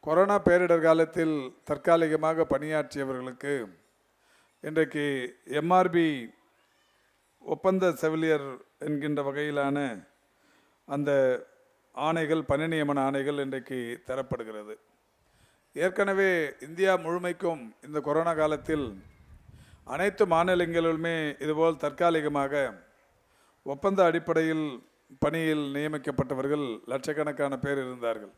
Corona பேரிடர் காலத்தில் தற்காலிகமாக பணியாற்றியவர்களுக்கு இன்றைக்கு எம்ஆர்பி ஒப்பந்த செவிலியர் என்கின்ற வகையிலான அந்த ஆணைகள், பணி நியமன ஆணைகள் இன்றைக்கு தரப்படுகிறது. ஏற்கனவே இந்தியா முழுமைக்கும் இந்த கொரோனா காலத்தில் அனைத்து மாநிலங்களிலுமே இதுபோல் தற்காலிகமாக ஒப்பந்த அடிப்படையில் பணியில் நியமிக்கப்பட்டவர்கள் லட்சக்கணக்கான பேர் இருந்தார்கள்.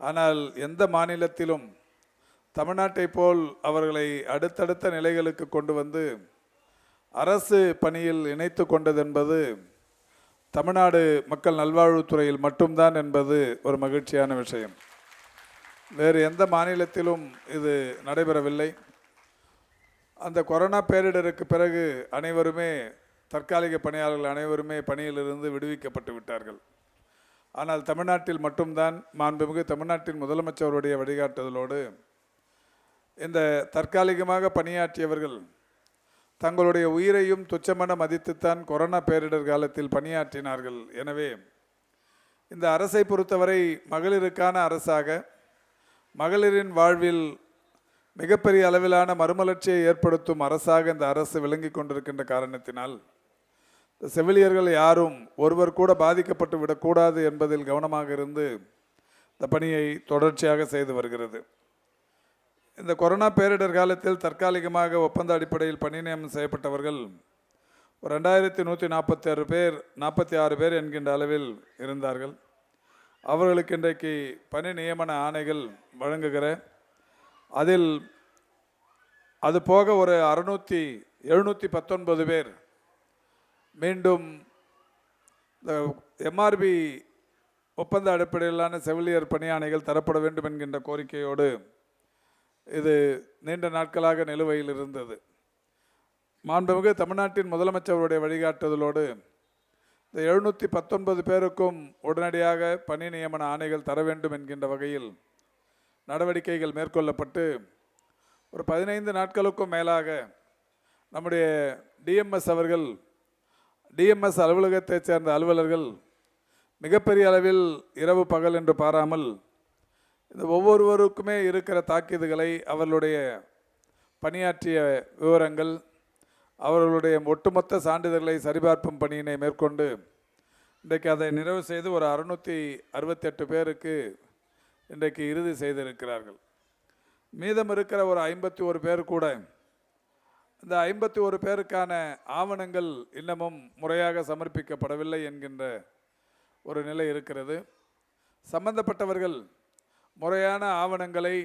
ஆனால் எந்த மாநிலத்திலும் தமிழ்நாட்டை போல் அவர்களை அடுத்தடுத்த நிலைகளுக்கு கொண்டு வந்து அரசு பணியில் இணைத்து கொண்டது என்பது தமிழ்நாடு மக்கள் நல்வாழ்வுத்துறையில் மட்டும்தான் என்பது ஒரு மகிழ்ச்சியான விஷயம். வேறு எந்த மாநிலத்திலும் இது நடைபெறவில்லை. அந்த கொரோனா பேரிடருக்கு பிறகு அனைவருமே தற்காலிக பணியாளர்கள் அனைவருமே பணியிலிருந்து விடுவிக்கப்பட்டு விட்டார்கள். ஆனால் தமிழ்நாட்டில் மட்டும்தான் மாண்புமிகு தமிழ்நாட்டின் முதலமைச்சருடைய வழிகாட்டுதலோடு இந்த தற்காலிகமாக பணியாற்றியவர்கள் தங்களுடைய உயிரையும் துச்சமென மதித்துத்தான் கொரோனா பேரிடர் காலத்தில் பணியாற்றினார்கள். எனவே இந்த அரசை பொறுத்தவரை மகளிருக்கான அரசாக, மகளிரின் வாழ்வில் மிகப்பெரிய அளவிலான மறுமலர்ச்சியை ஏற்படுத்தும் அரசாக இந்த அரசு விளங்கி கொண்டிருக்கின்ற காரணத்தினால் இந்த செவிலியர்கள் யாரும் ஒருவர் கூட பாதிக்கப்பட்டு விடக்கூடாது என்பதில் கவனமாக இருந்து இந்த பணியை தொடர்ச்சியாக செய்து வருகிறது. இந்த கொரோனா பேரிடர் காலத்தில் தற்காலிகமாக ஒப்பந்த அடிப்படையில் பணி நியமனம் செய்யப்பட்டவர்கள் 2146 பேர் என்கின்ற அளவில் இருந்தார்கள். அவர்களுக்கு இன்றைக்கு பணி நியமன ஆணைகள் வழங்குகிற அதில் அது போக ஒரு 719 பேர் மீண்டும் இந்த எம்ஆர்பி ஒப்பந்த அடிப்படையிலான செவிலியர் பணியாணைகள் தரப்பட வேண்டும் என்கின்ற கோரிக்கையோடு இது நீண்ட நாட்களாக நிலுவையில் இருந்தது. மாண்புமிகு தமிழ்நாட்டின் முதலமைச்சருடைய வழிகாட்டுதலோடு இந்த 719 பேருக்கும் உடனடியாக பணி நியமன ஆணைகள் தர வேண்டும் என்கின்ற வகையில் நடவடிக்கைகள் மேற்கொள்ளப்பட்டு ஒரு 15 நாட்களுக்கும் மேலாக நம்முடைய டிஎம்எஸ் அவர்கள், டிஎம்எஸ் அலுவலகத்தைச் சேர்ந்த அலுவலர்கள் மிகப்பெரிய அளவில் இரவு பகல் என்று பாராமல் இந்த ஒவ்வொருவருக்குமே இருக்கிற தாக்கீதுகளை, அவர்களுடைய பணியாற்றிய விவரங்கள், அவர்களுடைய ஒட்டுமொத்த சான்றிதழ்களை சரிபார்ப்பும் பணியினை மேற்கொண்டு இன்றைக்கு அதை நிறைவு செய்து ஒரு 668 பேருக்கு இன்றைக்கு இறுதி செய்திருக்கிறார்கள். மீதம் இருக்கிற ஒரு 51 பேர் கூட இந்த 51 பேருக்கான ஆவணங்கள் இன்னமும் முறையாக சமர்ப்பிக்கப்படவில்லை என்கின்ற ஒரு நிலை இருக்கிறது. சம்பந்தப்பட்டவர்கள் முறையான ஆவணங்களை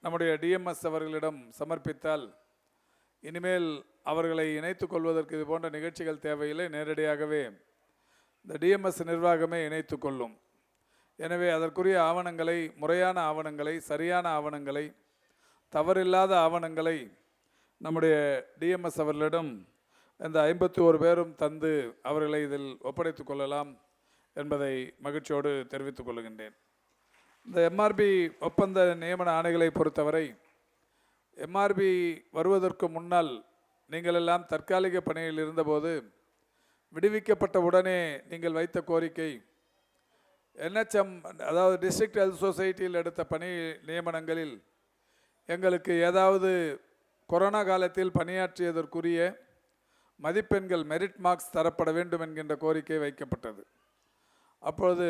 நம்முடைய டிஎம்எஸ் அவர்களிடம் சமர்ப்பித்தால் இனிமேல் அவர்களை இணைத்து கொள்வதற்கு இது போன்ற நிகழ்ச்சிகள் தேவையில்லை, நேரடியாகவே இந்த டிஎம்எஸ் நிர்வாகமே இணைத்து கொள்ளும். எனவே அதற்குரிய ஆவணங்களை, முறையான ஆவணங்களை, சரியான ஆவணங்களை, தவறில்லாத ஆவணங்களை நம்முடைய டிஎம்எஸ் அவர்களிடம் இந்த 51 பேரும் தந்து அவர்களை இதில் ஒப்படைத்து கொள்ளலாம் என்பதை மகிழ்ச்சியோடு தெரிவித்துக் கொள்கின்றேன். இந்த எம்ஆர்பி ஒப்பந்த நியமன ஆணைகளை பொறுத்தவரை எம்ஆர்பி வருவதற்கு முன்னால் நீங்கள் எல்லாம் தற்காலிக பணியில் இருந்தபோது விடுவிக்கப்பட்ட உடனே நீங்கள் வைத்த கோரிக்கை என்ஹெச்எம், அதாவது டிஸ்ட்ரிக்ட் ஹெல்த் சொசைட்டியில் எடுத்த பணி நியமனங்களில் எங்களுக்கு ஏதாவது கொரோனா காலத்தில் பணியாற்றியதற்குரிய மதிப்பெண்கள், மெரிட் மார்க்ஸ் தரப்பட வேண்டும் என்கின்ற கோரிக்கை வைக்கப்பட்டது. அப்பொழுது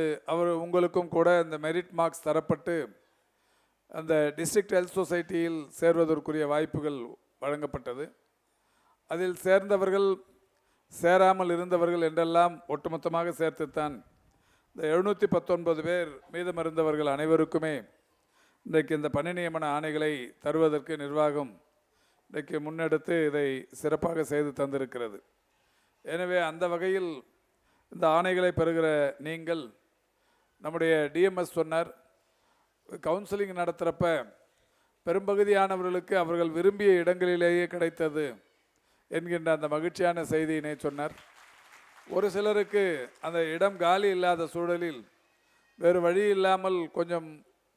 உங்களுக்கும் கூட இந்த மெரிட் மார்க்ஸ் தரப்பட்டு அந்த டிஸ்ட்ரிக்ட் ஹெல்த் சொசைட்டியில் சேர்வதற்குரிய வாய்ப்புகள் வழங்கப்பட்டது. அதில் சேர்ந்தவர்கள், சேராமல் இருந்தவர்கள் என்றெல்லாம் ஒட்டுமொத்தமாக சேர்த்துத்தான் இந்த 719 பேர் மீதம் இருந்தவர்கள் அனைவருக்குமே இன்றைக்கு இந்த பணி நியமன ஆணைகளை தருவதற்கு நிர்வாகம் இன்றைக்கு முன்னெடுத்து இதை சிறப்பாக செய்து தந்திருக்கிறது. எனவே அந்த வகையில் இந்த ஆணைகளை பெறுகிற நீங்கள், நம்முடைய டிஎம்எஸ் சொன்னார், கவுன்சிலிங் நடத்துகிறப்ப பெரும்பகுதியானவர்களுக்கு அவர்கள் விரும்பிய இடங்களிலேயே கிடைத்தது என்கின்ற அந்த மகிழ்ச்சியான செய்தியினை சொன்னார். ஒரு சிலருக்கு அந்த இடம் காலி இல்லாத சூழலில் வேறு வழி இல்லாமல் கொஞ்சம்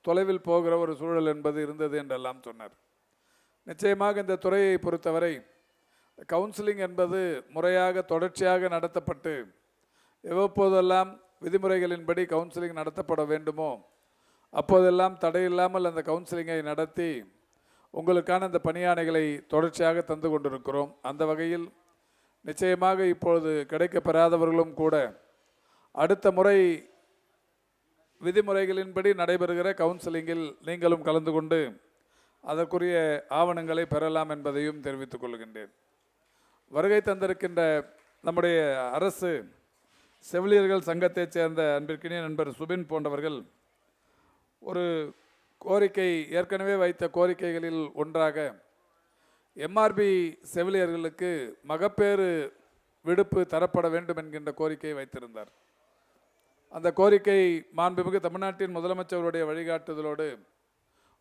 தொலைவில் போகிற ஒரு சூழல் என்பது இருந்தது என்றெல்லாம் சொன்னார். நிச்சயமாக இந்த துறையை பொறுத்தவரை கவுன்சிலிங் என்பது முறையாக தொடர்ச்சியாக நடத்தப்பட்டு எவ்வப்போதெல்லாம் விதிமுறைகளின்படி கவுன்சிலிங் நடத்தப்பட வேண்டுமோ அப்போதெல்லாம் தடையில்லாமல் அந்த கவுன்சிலிங்கை நடத்தி உங்களுக்கான அந்த பணியாணைகளை தொடர்ச்சியாக தந்து கொண்டிருக்கிறோம். அந்த வகையில் நிச்சயமாக இப்பொழுது கிடைக்கப்பெறாதவர்களும் கூட அடுத்த முறை விதிமுறைகளின்படி நடைபெறுகிற கவுன்சிலிங்கில் நீங்களும் கலந்து கொண்டு அதற்குரிய ஆவணங்களை பெறலாம் என்பதையும் தெரிவித்துக் கொள்கின்றேன். வருகை தந்திருக்கின்ற நம்முடைய அரசு செவிலியர்கள் சங்கத்தைச் சேர்ந்த அன்பிற்கினிய நண்பர் சுபின் போன்றவர்கள் ஒரு கோரிக்கை, ஏற்கனவே வைத்த கோரிக்கைகளில் ஒன்றாக எம்ஆர்பி செவிலியர்களுக்கு மகப்பேறு விடுப்பு தரப்பட வேண்டும் என்கின்ற கோரிக்கையை வைத்திருந்தார். அந்த கோரிக்கை மாண்புமிகு தமிழ்நாட்டின் முதலமைச்சருடைய வழிகாட்டுதலோடு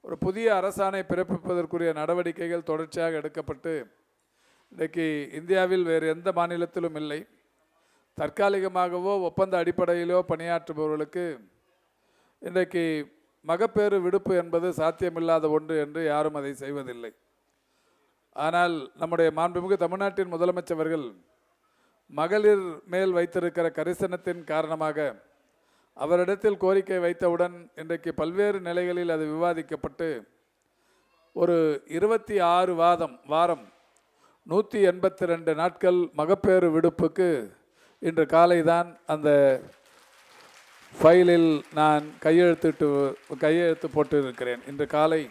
ஒரு புதிய அரசாணை பிறப்பிப்பதற்குரிய நடவடிக்கைகள் தொடர்ச்சியாக எடுக்கப்பட்டு இன்றைக்கு இந்தியாவில் வேறு எந்த மாநிலத்திலும் இல்லை, தற்காலிகமாகவோ ஒப்பந்த அடிப்படையிலோ பணியாற்றுபவர்களுக்கு இன்றைக்கு மகப்பேறு விடுப்பு என்பது சாத்தியமில்லாத ஒன்று என்று யாரும் அதை செய்வதில்லை. ஆனால் நம்முடைய மாண்புமிகு தமிழ்நாட்டின் முதலமைச்சர்கள் மகளிர் மேல் வைத்திருக்கிற கரிசனத்தின் காரணமாக அவரிடத்தில் கோரிக்கை வைத்தவுடன் இன்றைக்கு பல்வேறு நிலைகளில் அது விவாதிக்கப்பட்டு ஒரு 26 வாரம் 182 நாட்கள் மகப்பேறு விடுப்புக்கு இன்று காலை தான் அந்த ஃபைலில் நான் கையெழுத்து போட்டு இருக்கிறேன். இன்று காலை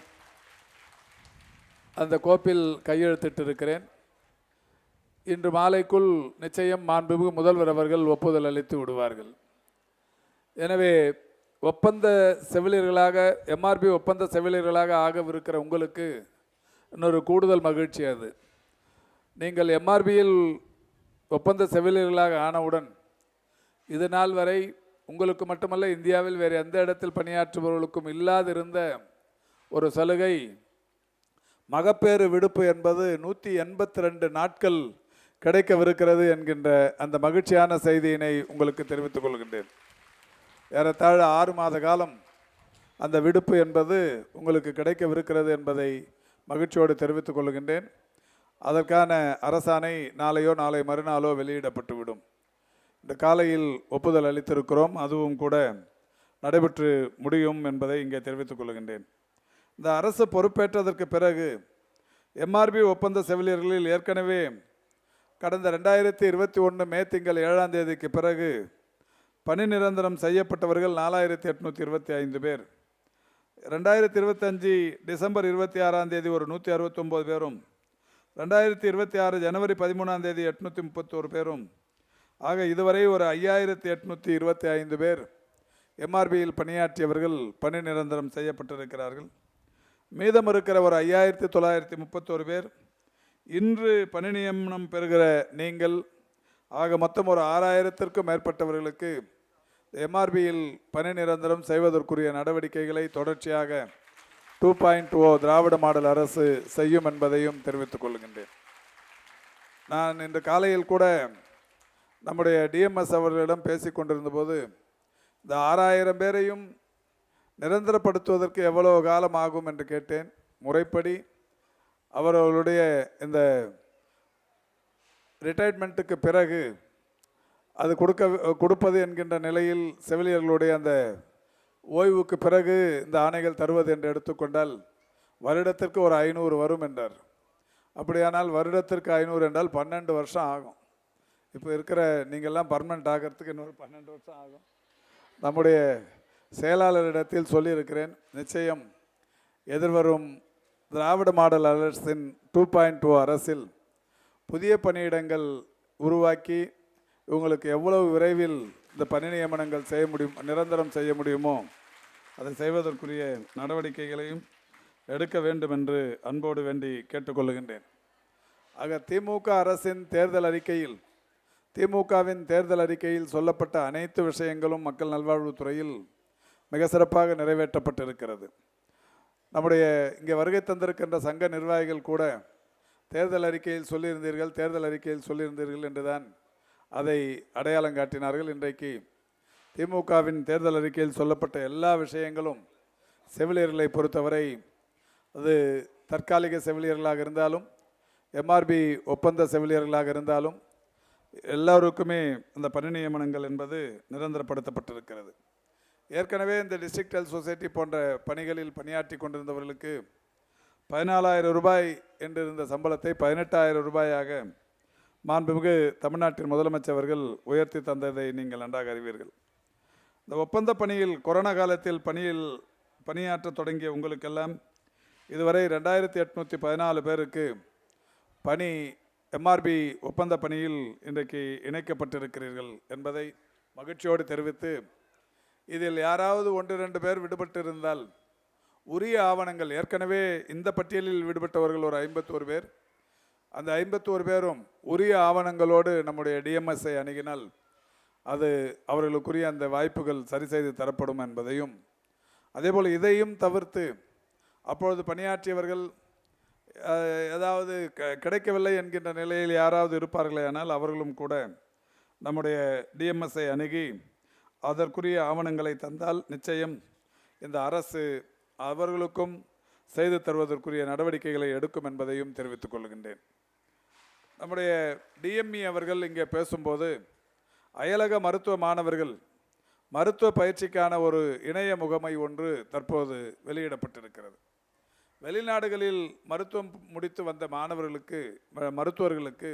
அந்த கோப்பில் கையெழுத்திட்டு இருக்கிறேன். இன்று மாலைக்குள் நிச்சயம் மாண்புமிகு முதல்வர் அவர்கள் ஒப்புதல் அளித்து விடுவார்கள். எனவே ஒப்பந்த செவிலியர்களாக எம்ஆர்பி ஒப்பந்த செவிலியர்களாக ஆகவிருக்கிற உங்களுக்கு இன்னொரு கூடுதல் மகிழ்ச்சி. அது நீங்கள் எம்ஆர்பியில் ஒப்பந்த செவிலியர்களாக ஆனவுடன் இது நாள் வரை உங்களுக்கு மட்டுமல்ல, இந்தியாவில் வேறு எந்த இடத்தில் பணியாற்றுபவர்களுக்கும் இல்லாதிருந்த ஒரு சலுகை, மகப்பேறு விடுப்பு என்பது 182 நாட்கள் கிடைக்கவிருக்கிறது என்கின்ற அந்த மகிழ்ச்சியான செய்தியினை உங்களுக்கு தெரிவித்துக் கொள்கின்றேன். ஏறத்தாழ 6 மாத காலம் அந்த விடுப்பு என்பது உங்களுக்கு கிடைக்கவிருக்கிறது என்பதை மகிழ்ச்சியோடு தெரிவித்துக் கொள்கின்றேன். அதற்கான அரசாணை நாளையோ நாளை மறுநாளோ வெளியிடப்பட்டுவிடும். இந்த காலையில் ஒப்புதல் அளித்திருக்கிறோம், அதுவும் கூட நடைபெற்று முடியும் என்பதை இங்கே தெரிவித்துக் கொள்கின்றேன். இந்த அரசு பொறுப்பேற்றதற்கு பிறகு எம்ஆர்பி ஒப்பந்த செவிலியர்களில் ஏற்கனவே கடந்த 2021 மே திங்கள் 7ஆம் தேதிக்கு பிறகு பணி நிரந்தரம் செய்யப்பட்டவர்கள் 4825 பேர், 2025 டிசம்பர் 26ஆம் தேதி ஒரு 169 பேரும், 2026 ஜனவரி 13ஆம் தேதி 831 பேரும், ஆக இதுவரை ஒரு 5825 பேர் எம்ஆர்பியில் பணியாற்றியவர்கள் பணி நிரந்தரம் செய்யப்பட்டிருக்கிறார்கள். மீதம் இருக்கிற ஒரு 5931 பேர் இன்று பணி நியமனம் பெறுகிற நீங்கள், ஆக மொத்தம் ஒரு 6000த்திற்கும் மேற்பட்டவர்களுக்கு எம்ஆர்பியில் பணி நிரந்தரம் செய்வதற்குரிய நடவடிக்கைகளை தொடர்ச்சியாக 2.0 திராவிட மாடல் அரசு செய்யும் என்பதையும் தெரிவித்துக் கொள்கின்றேன். நான் இன்று காலையில் கூட நம்முடைய டிஎம்எஸ் அவர்களிடம் பேசி கொண்டிருந்த போது இந்த 6000 பேரையும் நிரந்தரப்படுத்துவதற்கு எவ்வளவு காலம் ஆகும் என்று கேட்டேன். முறைப்படி அவர்களுடைய இந்த ரிட்டையர்மெண்ட்டுக்கு பிறகு அது கொடுப்பது என்கின்ற நிலையில் செவிலியர்களுடைய அந்த ஓய்வுக்கு பிறகு இந்த ஆணைகள் தருவது என்று எடுத்துக்கொண்டால் வருடத்திற்கு ஒரு 500 வரும் என்றார். அப்படியானால் வருடத்திற்கு 500 என்றால் 12 வருஷம் ஆகும். இப்போ இருக்கிற நீங்கள்லாம் பர்மனெண்ட் ஆகிறதுக்கு இன்னொரு 12 வருஷம் ஆகும். நம்முடைய செயலாளரிடத்தில் சொல்லியிருக்கிறேன், நிச்சயம் எதிர்வரும் திராவிட மாடல் அரசின் 2.0 அரசில் புதிய பணியிடங்கள் உருவாக்கி இவங்களுக்கு எவ்வளவு விரைவில் இந்த பணி நியமனங்கள் செய்ய முடியும், நிரந்தரம் செய்ய முடியுமோ அதை செய்வதற்குரிய நடவடிக்கைகளையும் எடுக்க வேண்டும் என்று அன்போடு வேண்டி கேட்டுக்கொள்கின்றேன். ஆக திமுக அரசின் தேர்தல் அறிக்கையில், திமுகவின் தேர்தல் அறிக்கையில் சொல்லப்பட்ட அனைத்து விஷயங்களும் மக்கள் நல்வாழ்வுத்துறையில் மிக சிறப்பாக நிறைவேற்றப்பட்டிருக்கிறது. நம்முடைய இங்கே வருகை தந்திருக்கின்ற சங்க நிர்வாகிகள் கூட தேர்தல் அறிக்கையில் சொல்லியிருந்தீர்கள் என்றுதான் அதை அடையாளம் காட்டினார்கள். இன்றைக்கு திமுகவின் தேர்தல் அறிக்கையில் சொல்லப்பட்ட எல்லா விஷயங்களும் செவிலியர்களை பொறுத்தவரை அது தற்காலிக செவிலியர்களாக இருந்தாலும் எம்ஆர்பி ஒப்பந்த செவிலியர்களாக இருந்தாலும் எல்லோருக்குமே அந்த பணி நியமனங்கள் என்பது நிரந்தரப்படுத்தப்பட்டிருக்கிறது. ஏற்கனவே இந்த டிஸ்ட்ரிக்ட் ஹெல்த் சொசைட்டி போன்ற பணிகளில் பணியாற்றி கொண்டிருந்தவர்களுக்கு 14,000 ரூபாய் என்றிருந்த சம்பளத்தை 18,000 ரூபாயாக மாண்புமிகு தமிழ்நாட்டின் முதலமைச்சர் அவர்கள் உயர்த்தி தந்ததை நீங்கள் நன்றாக அறிவீர்கள். இந்த ஒப்பந்த பணியில் கொரோனா காலத்தில் பணியாற்ற தொடங்கிய உங்களுக்கெல்லாம் இதுவரை 2,814 பேருக்கு பணி எம்ஆர்பி ஒப்பந்த பணியில் இன்றைக்கு இணைக்கப்பட்டிருக்கிறீர்கள் என்பதை மகிழ்ச்சியோடு தெரிவித்து, இதில் யாராவது 1-2 பேர் விடுபட்டிருந்தால் உரிய ஆவணங்கள், ஏற்கனவே இந்த பட்டியலில் விடுபட்டவர்கள் ஒரு 51 பேர், அந்த 51 பேரும் உரிய ஆவணங்களோடு நம்முடைய டிஎம்எஸ்ஐ அணுகினால் அது அவர்களுக்குரிய அந்த வாய்ப்புகள் சரி செய்து தரப்படும் என்பதையும், அதேபோல் இதையும் தவிர்த்து அப்பொழுது பணியாற்றியவர்கள் ஏதாவது கிடைக்கவில்லை என்கின்ற நிலையில் யாராவது இருப்பார்களே ஆனால் அவர்களும் கூட நம்முடைய டிஎம்எஸ்ஐ அணுகி அதற்குரிய ஆவணங்களை தந்தால் நிச்சயம் இந்த அரசு அவர்களுக்கும் செய்து தருவதற்குரிய நடவடிக்கைகளை எடுக்கும் என்பதையும் தெரிவித்துக் கொள்கின்றேன். நம்முடைய டிஎம்இ அவர்கள் இங்கே பேசும்போது அயலக மருத்துவ மாணவர்கள் மருத்துவ பயிற்சிக்கான ஒரு இணைய முகமை ஒன்று தற்போது வெளியிடப்பட்டிருக்கிறது. வெளிநாடுகளில் மருத்துவம் முடித்து வந்த மருத்துவர்களுக்கு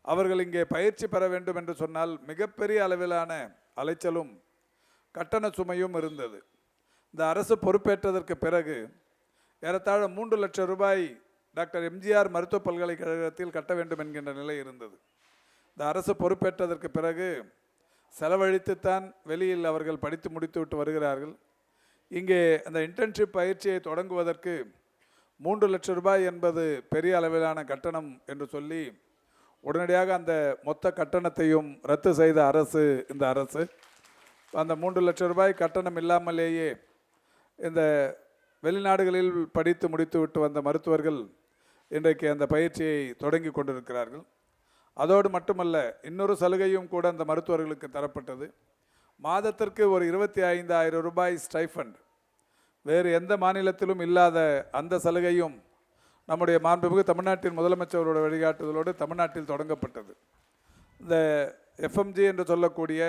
அவர்கள் இங்கே பயிற்சி பெற வேண்டும் என்று சொன்னால் மிகப்பெரிய அளவிலான அலைச்சலும் கட்டண சுமையும் இருந்தது. இந்த அரசு பொறுப்பேற்றதற்கு பிறகு ஏறத்தாழ 3 லட்சம் ரூபாய் டாக்டர் எம்ஜிஆர் மருத்துவ பல்கலைக்கழகத்தில் கட்ட வேண்டும் என்கின்ற நிலை இருந்தது. இந்த அரசு பொறுப்பேற்றதற்கு பிறகு செலவழித்துத்தான் வெளியில் அவர்கள் படித்து முடித்துவிட்டு வருகிறார்கள். இங்கே அந்த இன்டர்ன்ஷிப் பயிற்சியை தொடங்குவதற்கு 3 லட்சம் ரூபாய் என்பது பெரிய அளவிலான கட்டணம் என்று சொல்லி உடனடியாக அந்த மொத்த கட்டணத்தையும் ரத்து செய்த அரசு இந்த அரசு. அந்த 3 லட்சம் ரூபாய் கட்டணம் இல்லாமலேயே இந்த வெளிநாடுகளில் படித்து முடித்துவிட்டு வந்த மருத்துவர்கள் இன்றைக்கு அந்த பயிற்சியை தொடங்கி கொண்டிருக்கிறார்கள். அதோடு மட்டுமல்ல, இன்னொரு சலுகையும் கூட அந்த மருத்துவர்களுக்கு தரப்பட்டது. மாதத்திற்கு ஒரு 25,000 ரூபாய் ஸ்டைஃபண்ட், வேறு எந்த மாநிலத்திலும் இல்லாத அந்த சலுகையும் நம்முடைய மாண்புமிகு தமிழ்நாட்டின் முதலமைச்சரோட வழிகாட்டுதலோடு தமிழ்நாட்டில் தொடங்கப்பட்டது. இந்த எஃப்எம்ஜி என்று சொல்லக்கூடிய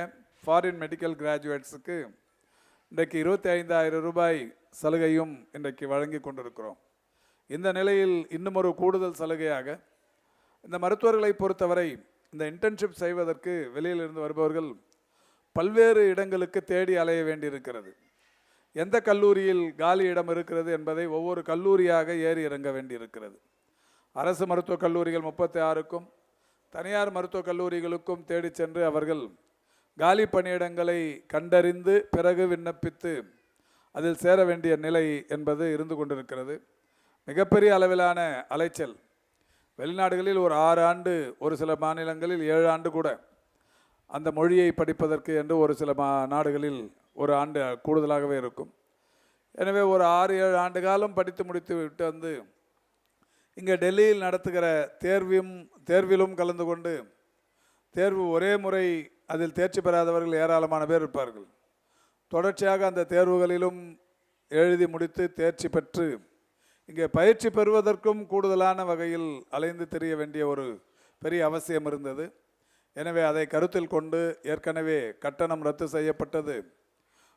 ஃபாரின் மெடிக்கல் கிராஜுவேட்ஸுக்கு இன்றைக்கு 25,000 ரூபாய் சலுகையும் இன்றைக்கு வழங்கி கொண்டிருக்கிறோம். இந்த நிலையில் இன்னும் ஒரு கூடுதல் சலுகையாக இந்த மருத்துவர்களை பொறுத்தவரை இந்த இன்டர்ன்ஷிப் செய்வதற்கு வெளியிலிருந்து வருபவர்கள் பல்வேறு இடங்களுக்கு தேடி அலைய வேண்டியிருக்கிறது. எந்த கல்லூரியில் காலி இடம் இருக்கிறது என்பதை ஒவ்வொரு கல்லூரியாக ஏறி இறங்க வேண்டியிருக்கிறது. அரசு மருத்துவக் கல்லூரிகள் 36க்கும் தனியார் மருத்துவக் கல்லூரிகளுக்கும் தேடி சென்று அவர்கள் காலி பணியிடங்களை கண்டறிந்து பிறகு விண்ணப்பித்து அதில் சேர வேண்டிய நிலை என்பது இருந்து கொண்டிருக்கிறது. மிகப்பெரிய அளவிலான அலைச்சல். வெளிநாடுகளில் ஒரு 6 ஆண்டு, ஒரு சில மாநிலங்களில் 7 ஆண்டு கூட அந்த மொழியை படிப்பதற்கு என்று ஒரு சில நாடுகளில் ஒரு ஆண்டு கூடுதலாகவே இருக்கும். எனவே ஒரு 6-7 ஆண்டு காலம் படித்து முடித்து விட்டு வந்து இங்கே டெல்லியில் நடத்துகிற தேர்விலும் கலந்து கொண்டு தேர்வு ஒரே முறை அதில் தேர்ச்சி பெறாதவர்கள் ஏராளமான பேர் இருப்பார்கள். தொடர்ச்சியாக அந்த தேர்வுகளிலும் எழுதி முடித்து தேர்ச்சி பெற்று இங்கே பயிற்சி பெறுவதற்கும் கூடுதலான வகையில் அலைந்து திரிய வேண்டிய ஒரு பெரிய அவசியம் இருந்தது. எனவே அதை கருத்தில் கொண்டு ஏற்கனவே கட்டணம் ரத்து செய்யப்பட்டது.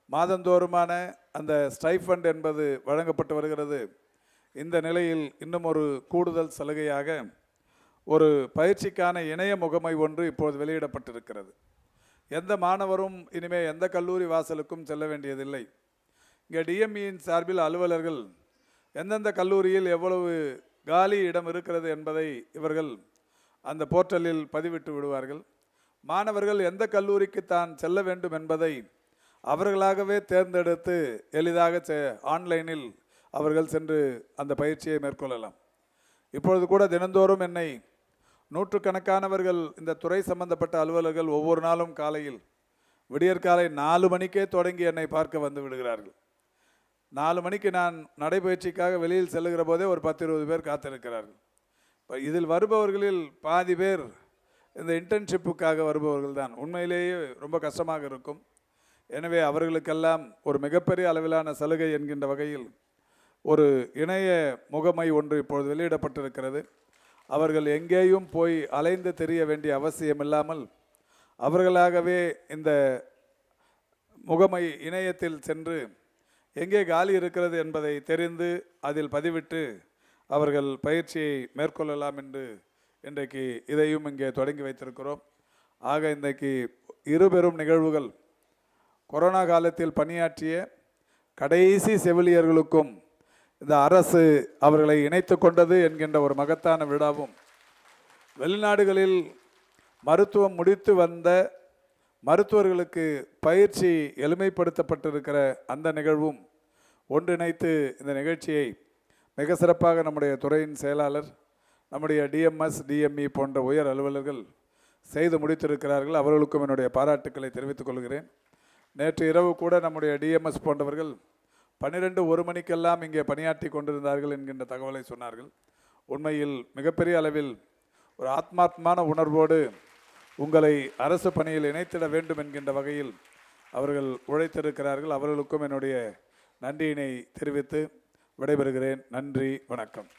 மாதந்தோறுமான அந்த ஸ்டைஃபண்ட் என்பது வழங்கப்பட்டு வருகிறது. இந்த நிலையில் இன்னும் ஒரு கூடுதல் சலுகையாக ஒரு பயிற்சிக்கான இணைய முகமை ஒன்று இப்போது வெளியிடப்பட்டிருக்கிறது. எந்த மாணவரும் இனிமேல் எந்த கல்லூரி வாசலுக்கும் செல்ல வேண்டியதில்லை. இங்கே டிஎம்இயின் சார்பில் அலுவலர்கள் எந்தெந்த கல்லூரியில் எவ்வளவு காலி இடம் இருக்கிறது என்பதை இவர்கள் அந்த போர்ட்டலில் பதிவிட்டு விடுவார்கள். மாணவர்கள் எந்த கல்லூரிக்கு தான் செல்ல வேண்டும் என்பதை அவர்களாகவே தேர்ந்தெடுத்து எளிதாக ஆன்லைனில் அவர்கள் சென்று அந்த பயிற்சியை மேற்கொள்ளலாம். இப்பொழுது கூட தினந்தோறும் என்னை நூற்றுக்கணக்கானவர்கள் இந்த துறை சம்பந்தப்பட்ட அலுவலர்கள் ஒவ்வொரு நாளும் காலையில் விடியற்காலை 4 மணிக்கே தொடங்கி என்னை பார்க்க வந்து விடுகிறார்கள். 4 மணிக்கு நான் நடைபயிற்சிக்காக வெளியில் செல்லுகிற போதே ஒரு 10-20 பேர் காத்திருக்கிறார்கள். இப்போ இதில் வருபவர்களில் பாதி பேர் இந்த இன்டர்ன்ஷிப்புக்காக வருபவர்கள் தான். உண்மையிலேயே ரொம்ப கஷ்டமாக இருக்கும். எனவே அவர்களுக்கெல்லாம் ஒரு மிகப்பெரிய அளவிலான சலுகை என்கின்ற வகையில் ஒரு இணைய முகமை ஒன்று இப்பொழுது வெளியிடப்பட்டிருக்கிறது. அவர்கள் எங்கேயும் போய் அலைந்து தெரிய வேண்டிய அவசியம் இல்லாமல் அவர்களாகவே இந்த முகமை இணையத்தில் சென்று எங்கே காலி இருக்கிறது என்பதை தெரிந்து அதில் பதிவிட்டு அவர்கள் பயிற்சியை மேற்கொள்ளலாம் என்று இன்றைக்கு இதையும் இங்கே தொடங்கி வைத்திருக்கிறோம். ஆக இன்றைக்கு இருபெரும் நிகழ்வுகள், கொரோனா காலத்தில் பணியாற்றிய கடைசி செவிலியர்களுக்கும் இந்த அரசு அவர்களை இணைத்து கொண்டது என்கின்ற ஒரு மகத்தான விழாவும், வெளிநாடுகளில் மருத்துவம் முடித்து வந்த மருத்துவர்களுக்கு பயிற்சி எளிமைப்படுத்தப்பட்டிருக்கிற அந்த நிகழ்வும் ஒன்றிணைத்து இந்த நிகழ்ச்சியை மிக சிறப்பாக நம்முடைய துறையின் செயலாளர், நம்முடைய டிஎம்எஸ் டிஎம்இ போன்ற உயர் அலுவலர்கள் செய்து முடித்திருக்கிறார்கள். அவர்களுக்கும் என்னுடைய பாராட்டுக்களை தெரிவித்துக் கொள்கிறேன். நேற்று இரவு கூட நம்முடைய டிஎம்எஸ் போன்றவர்கள் 12-1 மணிக்கெல்லாம் இங்கே பணியாற்றி கொண்டிருந்தார்கள் என்கின்ற தகவலை சொன்னார்கள். உண்மையில் மிகப்பெரிய அளவில் ஒரு ஆத்மார்த்தமான உணர்வோடு உங்களை அரசு பணியில் இணைத்திட வேண்டும் என்கின்ற வகையில் அவர்கள் உழைத்திருக்கிறார்கள். அவர்களுக்கும் என்னுடைய நன்றியினை தெரிவித்து விடைபெறுகிறேன். நன்றி, வணக்கம்.